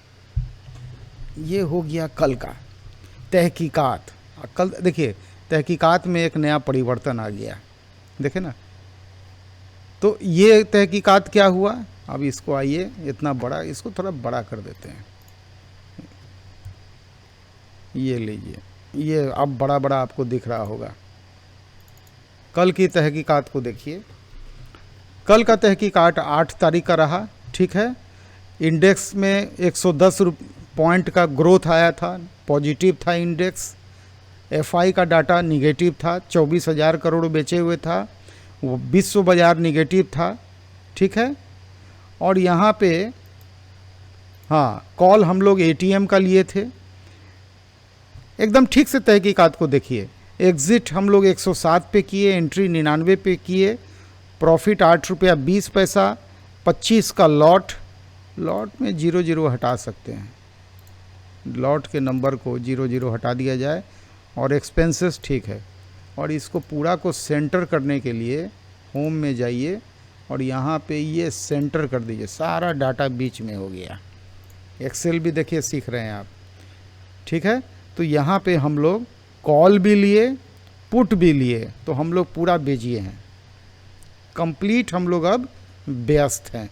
ये हो गया कल का तहकीकात। कल देखिए तहकीकात में एक नया परिवर्तन आ गया, देखे ना। तो ये तहकीकात क्या हुआ, अब इसको आइए इतना बड़ा, इसको थोड़ा बड़ा कर देते हैं, ये लीजिए, ये अब बड़ा बड़ा आपको दिख रहा होगा। कल की तहकीकात को देखिए, कल का तहकीकात 8 तारीख का रहा, ठीक है। इंडेक्स में 110 पॉइंट का ग्रोथ आया था, पॉजिटिव था इंडेक्स। FI का डाटा निगेटिव था, 24,000 करोड़ बेचे हुए था, वो विश्व बाजार निगेटिव था, ठीक है। और यहाँ पे हाँ, कॉल हम लोग ATM का लिए थे, एकदम ठीक से तहकीकात को देखिए। एग्ज़िट हम लोग 107 पे किए, एंट्री 99 पे किए, प्रॉफिट 8 रुपया 20 पैसा, 25 का लॉट में 00 हटा सकते हैं, लॉट के नंबर को 00 हटा दिया जाए। और एक्सपेंसेस ठीक है। और इसको पूरा को सेंटर करने के लिए होम में जाइए और यहाँ पे ये सेंटर कर दीजिए, सारा डाटा बीच में हो गया। एक्सेल भी देखिए सीख रहे हैं आप, ठीक है। तो यहाँ पे हम लोग कॉल भी लिए, पुट भी लिए, तो हम लोग पूरा बेचिए हैं, कंप्लीट हम लोग अब व्यस्त हैं,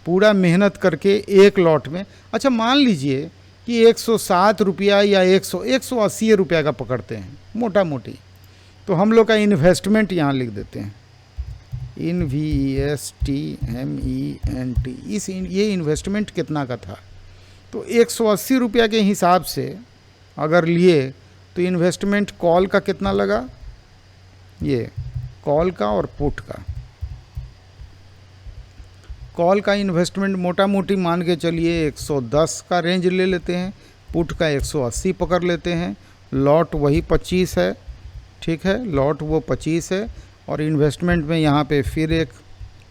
पूरा मेहनत करके एक लॉट में। अच्छा मान लीजिए कि 107 रुपया या 180 रुपया का पकड़ते हैं मोटा मोटी, तो हम लोग का इन्वेस्टमेंट यहाँ लिख देते हैं, INVESTMENT। ये इन्वेस्टमेंट कितना का था, तो 180 रुपया के हिसाब से अगर लिए तो इन्वेस्टमेंट कॉल का कितना लगा, ये कॉल का और पुट का। कॉल का इन्वेस्टमेंट मोटा मोटी मान के चलिए 110 का रेंज ले लेते हैं, पुट का 180 पकड़ लेते हैं, लॉट वही 25 है, ठीक है, लॉट वो 25 है। और इन्वेस्टमेंट में यहाँ पे फिर एक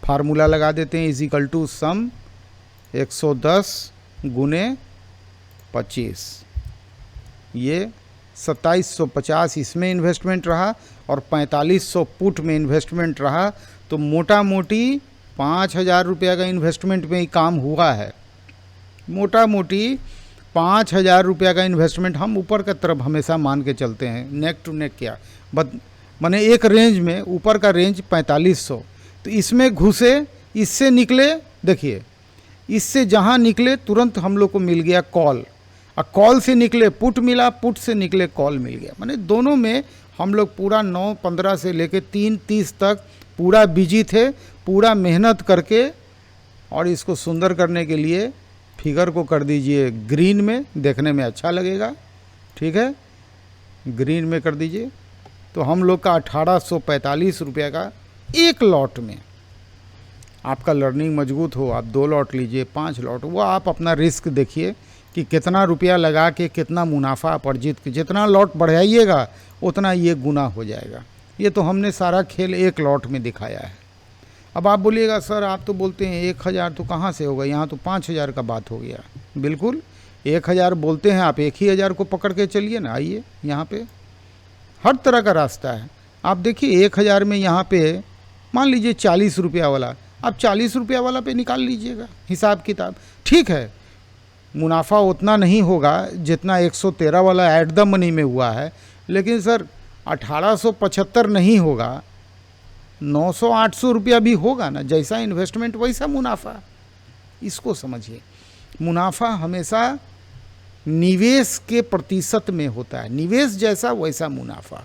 फार्मूला लगा देते हैं, इज इक्वल टू सम 110 गुने 25, ये 2750 इसमें इन्वेस्टमेंट रहा और 4500 पुट में इन्वेस्टमेंट रहा। तो मोटा मोटी 5000 रुपया का इन्वेस्टमेंट में ही काम हुआ है, मोटा मोटी 5000 रुपया का इन्वेस्टमेंट हम ऊपर की तरफ हमेशा मान के चलते हैं, नेक टू नेक क्या माने एक रेंज में, ऊपर का रेंज 4500, तो इसमें घुसे, इससे निकले, देखिए इससे जहाँ निकले तुरंत हम लोग को मिल गया कॉल, और कॉल से निकले पुट मिला, पुट से निकले कॉल मिल गया। माने दोनों में हम लोग पूरा 9:15 से लेके 3:30 तक पूरा बिजी थे, पूरा मेहनत करके। और इसको सुंदर करने के लिए फिगर को कर दीजिए ग्रीन में, देखने में अच्छा लगेगा, ठीक है, ग्रीन में कर दीजिए। तो हम लोग का 1845 रुपया का एक लॉट में, आपका लर्निंग मजबूत हो, आप 2 लॉट लीजिए, 5 लॉट, वो आप अपना रिस्क देखिए कि कितना रुपया लगा के कितना मुनाफा आप अर्जित, जितना लॉट बढ़ाइएगा उतना ये गुना हो जाएगा। ये तो हमने सारा खेल एक लॉट में दिखाया है। अब आप बोलिएगा सर आप तो बोलते हैं 1000 तो कहाँ से होगा, यहाँ तो 5000 का बात हो गया। बिल्कुल 1000 बोलते हैं आप, 1000 को पकड़ के चलिए ना, आइए यहाँ पे हर तरह का रास्ता है। आप देखिए 1000 में यहाँ पे मान लीजिए 40 रुपया वाला, आप 40 रुपया वाला पे निकाल लीजिएगा हिसाब किताब, ठीक है। मुनाफा उतना नहीं होगा जितना 113 वाला ऐट द मनी में हुआ है, लेकिन सर 1875 नहीं होगा, 900-800 रुपया भी होगा ना, जैसा इन्वेस्टमेंट वैसा मुनाफा। इसको समझिए, मुनाफा हमेशा निवेश के प्रतिशत में होता है, निवेश जैसा वैसा मुनाफा।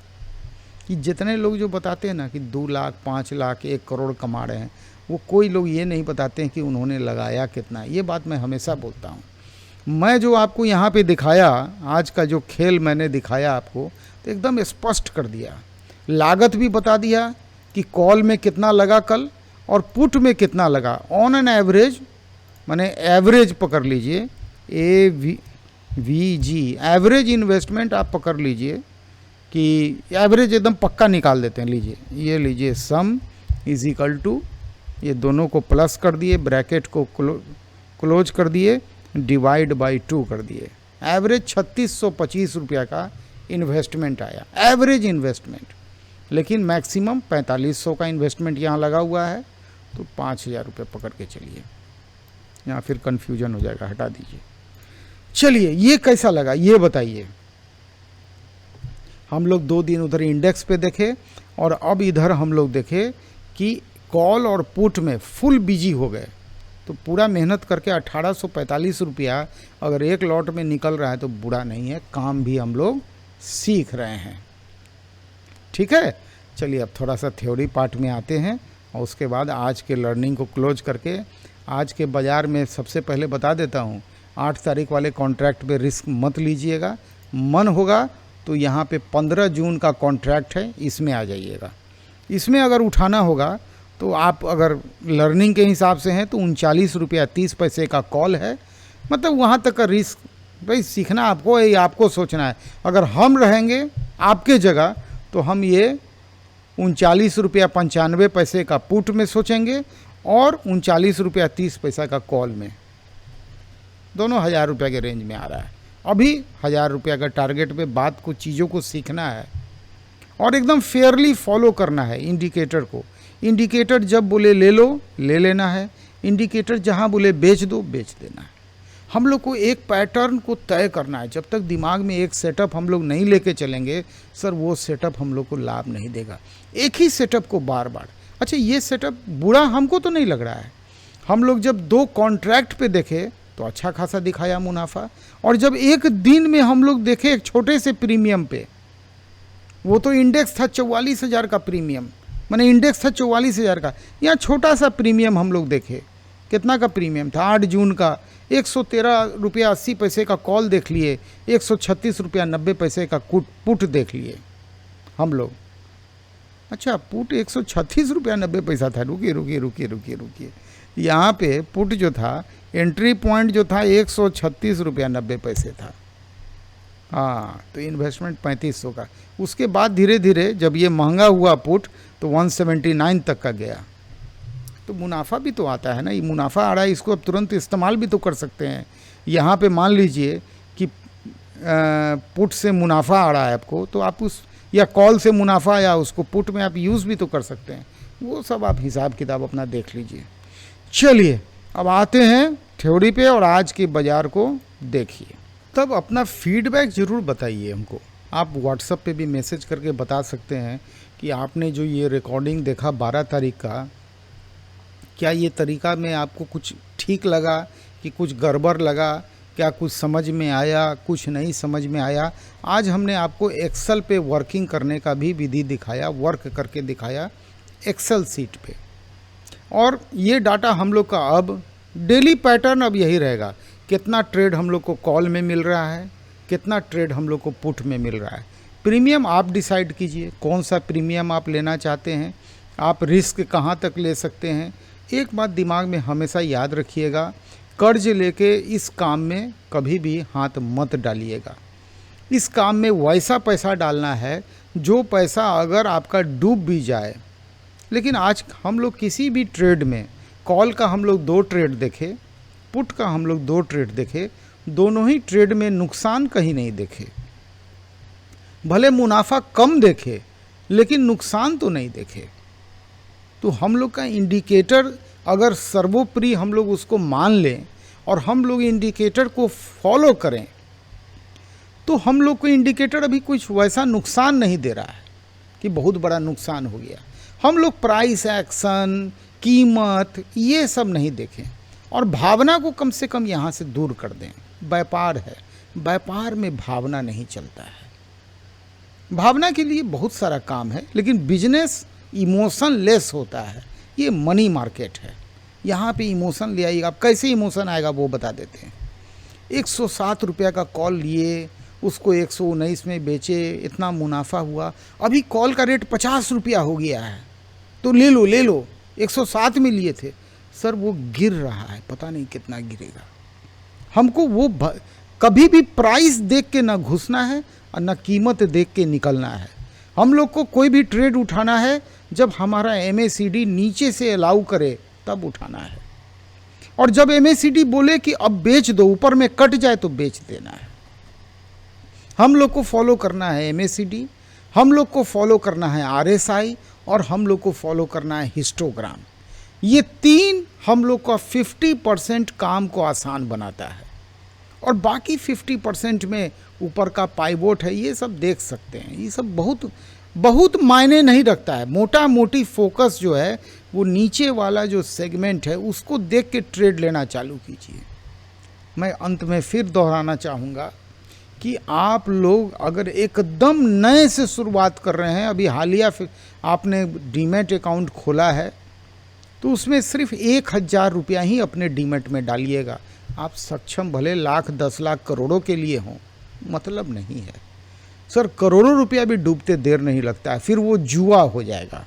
कि जितने लोग जो बताते हैं ना कि 2 लाख 5 लाख 1 करोड़ कमा रहे हैं, वो कोई लोग ये नहीं बताते हैं कि उन्होंने लगाया कितना। ये बात मैं हमेशा बोलता हूँ। मैं जो आपको यहाँ पे दिखाया, आज का जो खेल मैंने दिखाया आपको, तो एकदम स्पष्ट कर दिया, लागत भी बता दिया कि कॉल में कितना लगा कल और पुट में कितना लगा। ऑन एन एवरेज, माने एवरेज पकड़ लीजिए, AVG एवरेज इन्वेस्टमेंट आप पकड़ लीजिए कि एवरेज एकदम पक्का निकाल देते हैं। लीजिए, ये लीजिए, सम इज इक्वल टू, ये दोनों को प्लस कर दिए, ब्रैकेट को क्लोज कर दिए, डिवाइड बाई 2 कर दिए। एवरेज 3625 रुपया का इन्वेस्टमेंट आया, एवरेज इन्वेस्टमेंट। लेकिन मैक्सिमम 4500 का इन्वेस्टमेंट यहाँ लगा हुआ है, तो 5000 रुपये पकड़ के चलिए। यहाँ फिर कन्फ्यूजन हो जाएगा, हटा दीजिए। चलिए, ये कैसा लगा ये बताइए। हम लोग 2 दिन उधर इंडेक्स पे देखे और अब इधर हम लोग देखे कि कॉल और पुट में फुल बिजी हो गए। तो पूरा मेहनत करके 1845 रुपया अगर एक लॉट में निकल रहा है तो बुरा नहीं है, काम भी हम लोग सीख रहे हैं। ठीक है, चलिए अब थोड़ा सा थ्योरी पार्ट में आते हैं और उसके बाद आज के लर्निंग को क्लोज करके आज के बाज़ार में सबसे पहले बता देता हूँ, 8 तारीख वाले कॉन्ट्रैक्ट पे रिस्क मत लीजिएगा। मन होगा तो यहाँ पे 15 जून का कॉन्ट्रैक्ट है, इसमें आ जाइएगा। इसमें अगर उठाना होगा तो आप अगर लर्निंग के हिसाब से हैं तो 39 रुपया 30 पैसे का कॉल है। मतलब वहाँ तक का रिस्क, भाई सीखना आपको है, आपको सोचना है। अगर हम रहेंगे आपके जगह तो हम ये 39 रुपया 95 पैसे का पुट में सोचेंगे और 39 रुपया 30 पैसा का कॉल में। दोनों 1000 रुपये के रेंज में आ रहा है। अभी 1000 रुपया का टारगेट पे बात को, चीज़ों को सीखना है और एकदम फेयरली फॉलो करना है इंडिकेटर को। इंडिकेटर जब बोले ले लो, ले लेना है। इंडिकेटर जहाँ बोले बेच दो, बेच देना है। हम लोग को एक पैटर्न को तय करना है। जब तक दिमाग में एक सेटअप हम लोग नहीं लेके चलेंगे सर, वो सेटअप हम लोग को लाभ नहीं देगा। एक ही सेटअप को बार बार, अच्छा ये सेटअप बुरा हमको तो नहीं लग रहा है। हम लोग जब 2 कॉन्ट्रैक्ट पे देखे तो अच्छा खासा दिखाया मुनाफा, और जब एक दिन में हम लोग देखे एक छोटे से प्रीमियम पे, वो तो इंडेक्स था 44,000 का प्रीमियम, माने इंडेक्स था 44,000 का, यहाँ छोटा सा प्रीमियम हम लोग देखे। कितना का प्रीमियम था? 8 जून का 113 रुपया 80 पैसे का कॉल देख लिए, 136 रुपया 90 पैसे का पुट देख लिए हम लोग। अच्छा, पुट 136 रुपया 90 पैसा था। रुकिए, यहाँ पे पुट जो था, एंट्री पॉइंट जो था 136 रुपया 90 पैसे था। हाँ, तो इन्वेस्टमेंट 3500 का। उसके बाद धीरे धीरे जब ये महंगा हुआ पुट तो 179 तक का गया। तो मुनाफा भी तो आता है ना, ये मुनाफा आ रहा है, इसको अब तुरंत इस्तेमाल भी तो कर सकते हैं। यहाँ पे मान लीजिए कि पुट से मुनाफा आ रहा है आपको, तो आप उस, या कॉल से मुनाफा आया, उसको पुट में आप यूज़ भी तो कर सकते हैं। वो सब आप हिसाब किताब अपना देख लीजिए। चलिए अब आते हैं थ्योरी पे और आज के बाज़ार को देखिए। तब अपना फीडबैक ज़रूर बताइए हमको। आप व्हाट्सएप पे भी मैसेज करके बता सकते हैं कि आपने जो ये रिकॉर्डिंग देखा 12 तारीख का, क्या ये तरीका में आपको कुछ ठीक लगा कि कुछ गड़बड़ लगा, क्या कुछ समझ में आया, कुछ नहीं समझ में आया। आज हमने आपको एक्सेल पे वर्किंग करने का भी विधि दिखाया, वर्क करके दिखाया एक्सेल सीट पे। और ये डाटा हम लोग का अब डेली पैटर्न अब यही रहेगा, कितना ट्रेड हम लोग को कॉल में मिल रहा है, कितना ट्रेड हम लोग को पुट में मिल रहा है। प्रीमियम आप डिसाइड कीजिए कौन सा प्रीमियम आप लेना चाहते हैं, आप रिस्क कहाँ तक ले सकते हैं। एक बात दिमाग में हमेशा याद रखिएगा, कर्ज लेके इस काम में कभी भी हाथ मत डालिएगा। इस काम में वैसा पैसा डालना है जो पैसा अगर आपका डूब भी जाए। लेकिन आज हम लोग किसी भी ट्रेड में, कॉल का हम लोग 2 ट्रेड देखे, पुट का हम लोग 2 ट्रेड देखे, दोनों ही ट्रेड में नुकसान कहीं नहीं देखे। भले मुनाफा कम देखे लेकिन नुकसान तो नहीं देखे। तो हम लोग का इंडिकेटर अगर सर्वोपरि हम लोग उसको मान लें और हम लोग इंडिकेटर को फॉलो करें तो हम लोग को इंडिकेटर अभी कुछ वैसा नुकसान नहीं दे रहा है कि बहुत बड़ा नुकसान हो गया। हम लोग प्राइस एक्शन, कीमत, ये सब नहीं देखें और भावना को कम से कम यहाँ से दूर कर दें। व्यापार है, व्यापार में भावना नहीं चलता है। भावना के लिए बहुत सारा काम है, लेकिन बिजनेस इमोशन लेस होता है। ये मनी मार्केट है, यहाँ पे इमोशन ले आइएगा। अब कैसे इमोशन आएगा वो बता देते हैं। 107 रुपये का कॉल लिए, उसको 119 में बेचे, इतना मुनाफा हुआ। अभी कॉल का रेट 50 रुपया हो गया है, तो ले लो ले लो। 107 में लिए थे सर, वो गिर रहा है, पता नहीं कितना गिरेगा। हमको वो कभी भी प्राइस देख के ना घुसना है और ना कीमत देख के निकलना है। हम लोग को कोई भी ट्रेड उठाना है जब हमारा MACD नीचे से अलाउ करे तब उठाना है, और जब MACD बोले कि अब बेच दो, ऊपर में कट जाए तो बेच देना है। हम लोग को फॉलो करना है MACD, हम लोग को फॉलो करना है RSI, और हम लोग को फॉलो करना है हिस्टोग्राम। ये तीन हम लोग का 50% काम को आसान बनाता है, और बाकी 50% में ऊपर का पाइवोट है, ये सब देख सकते हैं। ये सब बहुत मायने नहीं रखता है। मोटा मोटी फोकस जो है वो नीचे वाला जो सेगमेंट है उसको देख के ट्रेड लेना चालू कीजिए। मैं अंत में फिर दोहराना चाहूँगा कि आप लोग अगर एकदम नए से शुरुआत कर रहे हैं, अभी हालिया आपने डीमैट अकाउंट खोला है, तो उसमें सिर्फ 1000 रुपया ही अपने डीमैट में डालिएगा। आप सक्षम भले लाख 10 लाख करोड़ों के लिए हों, मतलब नहीं है सर। करोड़ों रुपया भी डूबते देर नहीं लगता है, फिर वो जुआ हो जाएगा।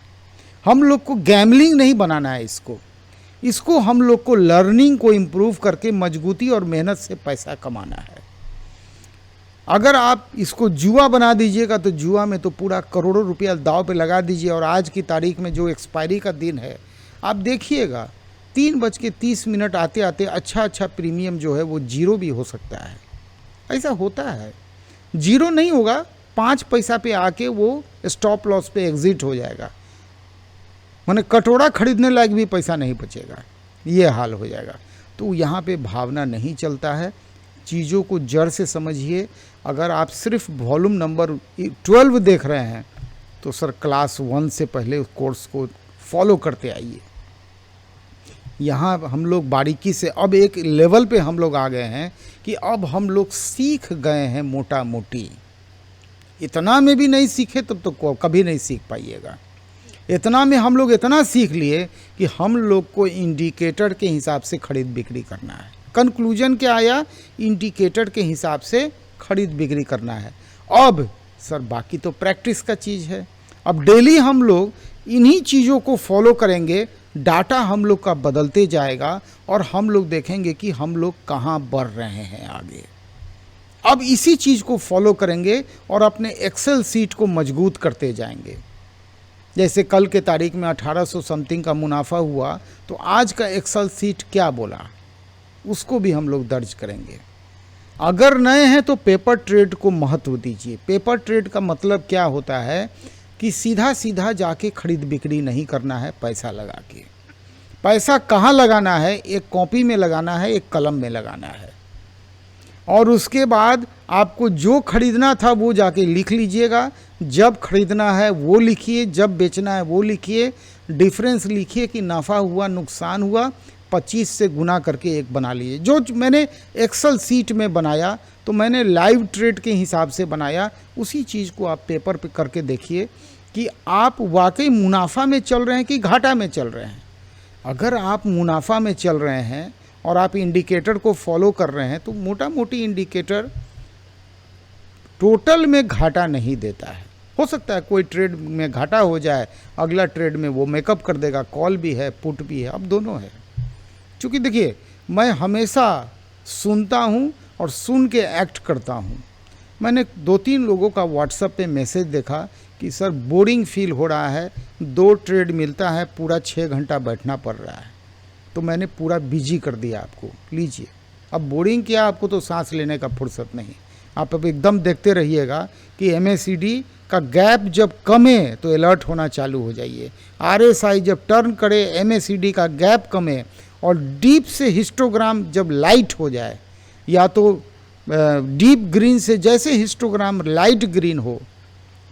हम लोग को गैम्बलिंग नहीं बनाना है इसको हम लोग को लर्निंग को इम्प्रूव करके मजबूती और मेहनत से पैसा कमाना है। अगर आप इसको जुआ बना दीजिएगा तो जुआ में तो पूरा करोड़ों रुपया दाव पे लगा दीजिए, और आज की तारीख में जो एक्सपायरी का दिन है आप देखिएगा, 3:30 आते आते अच्छा प्रीमियम जो है वो जीरो भी हो सकता है। ऐसा होता है, जीरो नहीं होगा, 5 पैसा पे आके वो स्टॉप लॉस पे एग्जिट हो जाएगा, माने कटोरा खरीदने लायक भी पैसा नहीं बचेगा, ये हाल हो जाएगा। तो यहाँ पे भावना नहीं चलता है, चीज़ों को जड़ से समझिए। अगर आप सिर्फ वॉल्यूम नंबर 12 देख रहे हैं तो सर क्लास 1 से पहले उस कोर्स को फॉलो करते आइए। यहाँ हम लोग बारीकी से अब एक लेवल पे हम लोग आ गए हैं कि अब हम लोग सीख गए हैं मोटा मोटी। इतना में भी नहीं सीखे तब तो कभी नहीं सीख पाइएगा। इतना में हम लोग इतना सीख लिए कि हम लोग को इंडिकेटर के हिसाब से खरीद बिक्री करना है। कंक्लूजन क्या आया? इंडिकेटर के हिसाब से खरीद बिक्री करना है। अब सर बाकी तो प्रैक्टिस का चीज़ है। अब डेली हम लोग इन्हीं चीज़ों को फॉलो करेंगे, डाटा हम लोग का बदलते जाएगा और हम लोग देखेंगे कि हम लोग कहाँ बढ़ रहे हैं आगे। अब इसी चीज़ को फॉलो करेंगे और अपने एक्सेल सीट को मजबूत करते जाएंगे। जैसे कल के तारीख में 1800 समथिंग का मुनाफा हुआ, तो आज का एक्सेल सीट क्या बोला उसको भी हम लोग दर्ज करेंगे। अगर नए हैं तो पेपर ट्रेड को महत्व दीजिए। पेपर ट्रेड का मतलब क्या होता है कि सीधा सीधा जाके खरीद बिक्री नहीं करना है, पैसा लगा के। पैसा कहाँ लगाना है? एक कॉपी में लगाना है, एक कलम में लगाना है, और उसके बाद आपको जो खरीदना था वो जाके लिख लीजिएगा। जब खरीदना है वो लिखिए, जब बेचना है वो लिखिए, डिफरेंस लिखिए कि नफ़ा हुआ नुकसान हुआ, 25 से गुना करके एक बना लीजिए। जो मैंने एक्सेल सीट में बनाया तो मैंने लाइव ट्रेड के हिसाब से बनाया, उसी चीज़ को आप पेपर पे करके देखिए कि आप वाकई मुनाफा में चल रहे हैं कि घाटा में चल रहे हैं। अगर आप मुनाफा में चल रहे हैं और आप इंडिकेटर को फॉलो कर रहे हैं तो मोटा मोटी इंडिकेटर टोटल में घाटा नहीं देता है। हो सकता है कोई ट्रेड में घाटा हो जाए, अगला ट्रेड में वो मेकअप कर देगा। कॉल भी है, पुट भी है, अब दोनों है। क्योंकि देखिए मैं हमेशा सुनता हूँ और सुन के एक्ट करता हूँ। मैंने 2-3 लोगों का व्हाट्सएप पे मैसेज देखा कि सर बोरिंग फील हो रहा है, 2 ट्रेड मिलता है, पूरा 6 घंटा बैठना पड़ रहा है। तो मैंने पूरा बिजी कर दिया आपको, लीजिए। अब बोरिंग क्या, आपको तो सांस लेने का फुर्सत नहीं। आप अब एकदम देखते रहिएगा कि MACD का गैप जब कमे तो अलर्ट होना चालू हो जाइए। RSI जब टर्न करे, MACD का गैप कमे और डीप से हिस्टोग्राम जब लाइट हो जाए, या तो डीप ग्रीन से जैसे हिस्टोग्राम लाइट ग्रीन हो,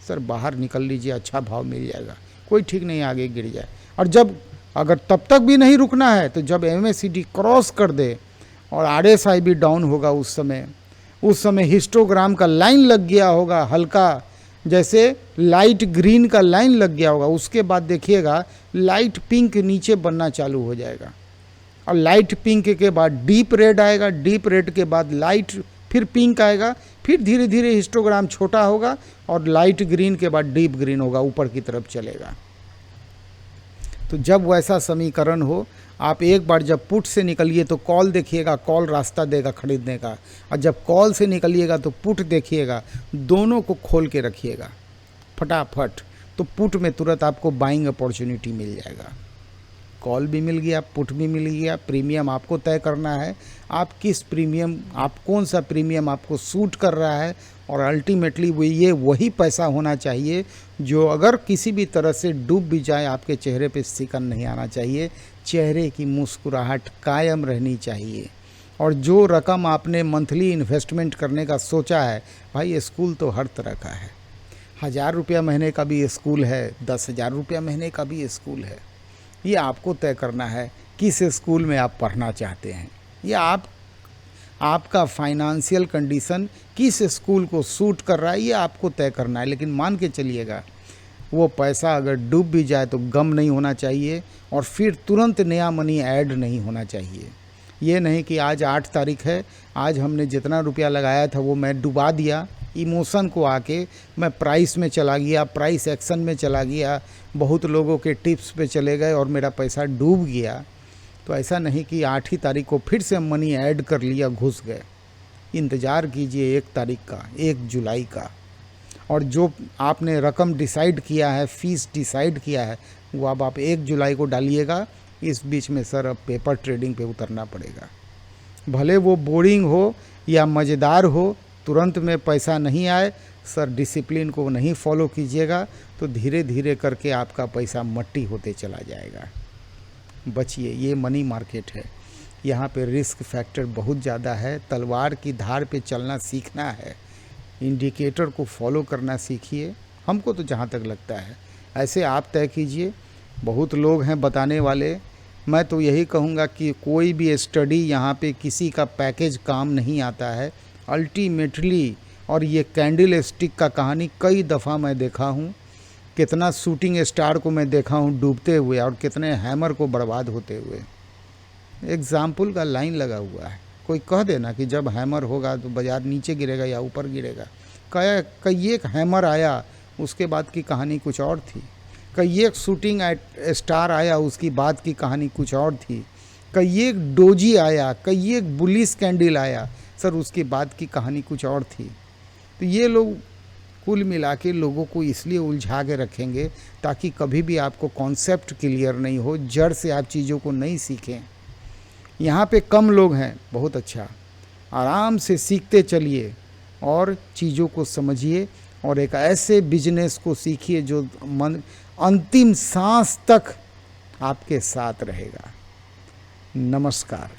सर बाहर निकल लीजिए, अच्छा भाव मिल जाएगा। कोई ठीक नहीं आगे गिर जाए। और जब अगर तब तक भी नहीं रुकना है तो जब MACD क्रॉस कर दे और RSI भी डाउन होगा, उस समय हिस्टोग्राम का लाइन लग गया होगा, हल्का जैसे लाइट ग्रीन का लाइन लग गया होगा, उसके बाद देखिएगा लाइट पिंक नीचे बनना चालू हो जाएगा, और लाइट पिंक के बाद डीप रेड आएगा, डीप रेड के बाद लाइट फिर पिंक आएगा, फिर धीरे धीरे हिस्टोग्राम छोटा होगा और लाइट ग्रीन के बाद डीप ग्रीन होगा, ऊपर की तरफ चलेगा। तो जब वैसा समीकरण हो, आप एक बार जब पुट से निकलिए तो कॉल देखिएगा, कॉल रास्ता देगा खरीदने का, और जब कॉल से निकलिएगा तो पुट देखिएगा, दोनों को खोल के रखिएगा फटाफट, तो पुट में तुरंत आपको बाइंग अपॉर्चुनिटी मिल जाएगा। कॉल भी मिल गया, पुट भी मिल गया, प्रीमियम आपको तय करना है, आप किस प्रीमियम, आप कौन सा प्रीमियम आपको सूट कर रहा है, और अल्टीमेटली ये वही पैसा होना चाहिए जो अगर किसी भी तरह से डूब भी जाए आपके चेहरे पे सिकन नहीं आना चाहिए, चेहरे की मुस्कुराहट कायम रहनी चाहिए। और जो रकम आपने मंथली इन्वेस्टमेंट करने का सोचा है, भाई स्कूल तो हर तरह का है, 1000 रुपया महीने का भी स्कूल है, 10,000 रुपया महीने का भी स्कूल है। ये आपको तय करना है किस स्कूल में आप पढ़ना चाहते हैं, या आपका फाइनेंशियल कंडीशन किस स्कूल को सूट कर रहा है, ये आपको तय करना है। लेकिन मान के चलिएगा वो पैसा अगर डूब भी जाए तो गम नहीं होना चाहिए, और फिर तुरंत नया मनी ऐड नहीं होना चाहिए। ये नहीं कि आज 8 तारीख है, आज हमने जितना रुपया लगाया था वो मैं डुबा दिया, इमोशन को आके मैं प्राइस में चला गया, प्राइस एक्शन में चला गया, बहुत लोगों के टिप्स पे चले गए और मेरा पैसा डूब गया। तो ऐसा नहीं कि 8 ही तारीख को फिर से मनी ऐड कर लिया, घुस गए। इंतज़ार कीजिए 1 तारीख का, 1 जुलाई का, और जो आपने रकम डिसाइड किया है, फ़ीस डिसाइड किया है, वो अब आप 1 जुलाई को डालिएगा। इस बीच में सर अब पेपर ट्रेडिंग पे उतरना पड़ेगा, भले वो बोरिंग हो या मज़ेदार हो, तुरंत में पैसा नहीं आए, सर डिसिप्लिन को नहीं फॉलो कीजिएगा तो धीरे धीरे करके आपका पैसा मट्टी होते चला जाएगा। बचिए, ये मनी मार्केट है, यहाँ पे रिस्क फैक्टर बहुत ज़्यादा है, तलवार की धार पे चलना सीखना है, इंडिकेटर को फॉलो करना सीखिए। हमको तो जहाँ तक लगता है ऐसे आप तय कीजिए, बहुत लोग हैं बताने वाले। मैं तो यही कहूँगा कि कोई भी स्टडी यहाँ पे किसी का पैकेज काम नहीं आता है अल्टीमेटली। और ये कैंडल स्टिक का कहानी कई दफ़ा मैं देखा हूँ, कितना शूटिंग स्टार को मैं देखा हूँ डूबते हुए और कितने हैमर को बर्बाद होते हुए। एग्जाम्पल का लाइन लगा हुआ है, कोई कह देना कि जब हैमर होगा तो बाज़ार नीचे गिरेगा या ऊपर गिरेगा। कई एक हैमर आया, उसके बाद की कहानी कुछ और थी। कई एक शूटिंग स्टार आया, उसकी बाद की कहानी कुछ और थी। कई एक डोजी आया, कई एक बुलिस कैंडल आया, सर उसके बाद की कहानी कुछ और थी। तो ये लोग कुल मिला के लोगों को इसलिए उलझा के रखेंगे ताकि कभी भी आपको कॉन्सेप्ट क्लियर नहीं हो, जड़ से आप चीज़ों को नहीं सीखें। यहाँ पे कम लोग हैं, बहुत अच्छा, आराम से सीखते चलिए और चीज़ों को समझिए और एक ऐसे बिजनेस को सीखिए जो अंतिम सांस तक आपके साथ रहेगा। नमस्कार।